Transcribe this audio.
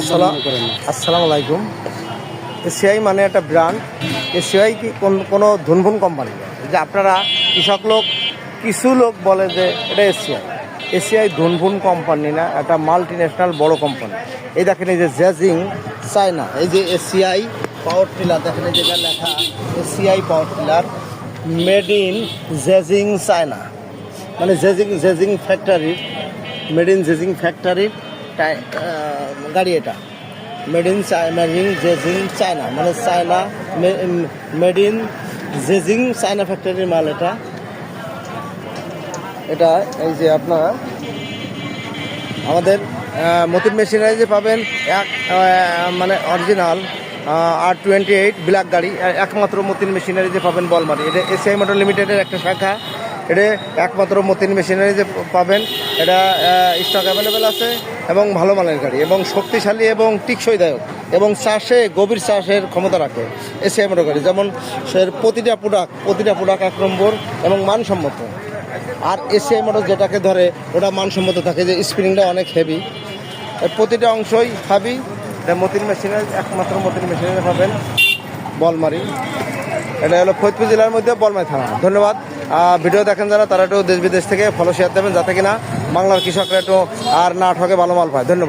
আসসালামু আলাইকুম। এসিআই মানে একটা ব্র্যান্ড। এসিআই কি কোনো ধুনভুন কোম্পানি না, যে আপনারা কিছু লোক বলে যে এটা এসিআই। এসিআই ধুনভুন কোম্পানি না, একটা মাল্টি ন্যাশনাল বড় কোম্পানি। এই দেখেন, এই যে জেজিং চায়না, এই যে এসিআই পাওয়ার টিলার, দেখেন এই যেটা লেখা ACI power tiller made in জেজিং চায়না, মানে জেজিং ফ্যাক্টরির, মেড ইন জেজিং ফ্যাক্টরির গাড়ি এটা। মেড ইন জেজিং চায়না, মানে চায়না মেড ইন জেজিং চায়না ফ্যাক্টরির মাল এটা। এই যে আপনার আমাদের মতিন মেশিনারি যে পাবেন মানে অরিজিনাল R28 ব্ল্যাক গাড়ি, একমাত্র মতিন মেশিনারি যে পাবেন বলমারি। এটা এসিআই মোটর লিমিটেডের একটা শাখা। এটা একমাত্র মতিন মেশিনারি যে পাবেন, এটা স্টক অ্যাভেলেবেল আছে এবং ভালো মানের গাড়ি এবং শক্তিশালী এবং টিকসইদায়ক এবং গভীর চাষের ক্ষমতা রাখে এসিআই মোটর গাড়ি। যেমন প্রতিটা প্রোডাক্ট 1 নম্বর এবং মানসম্মত। আর এসিআই মোটর যেটাকে ধরে ওটা মানসম্মত থাকে, যে স্প্রিংটা অনেক হেভি, প্রতিটা অংশই হেভি। এটা মতিন মেশিনারি, একমাত্র মতিন মেশিনারি পাবেন বলমারি। এটা হলো ফরিদপুর জেলার মধ্যে বলমারি থানা। ধন্যবাদ। ভিডিও দেখেন যারা, তারা একটু দেশ বিদেশ থেকে ফলো শেয়ার দেবেন, যাতে কিনা বাংলার কৃষকরা একটু আর না ঠকে ভালো মাল পায়। ধন্যবাদ।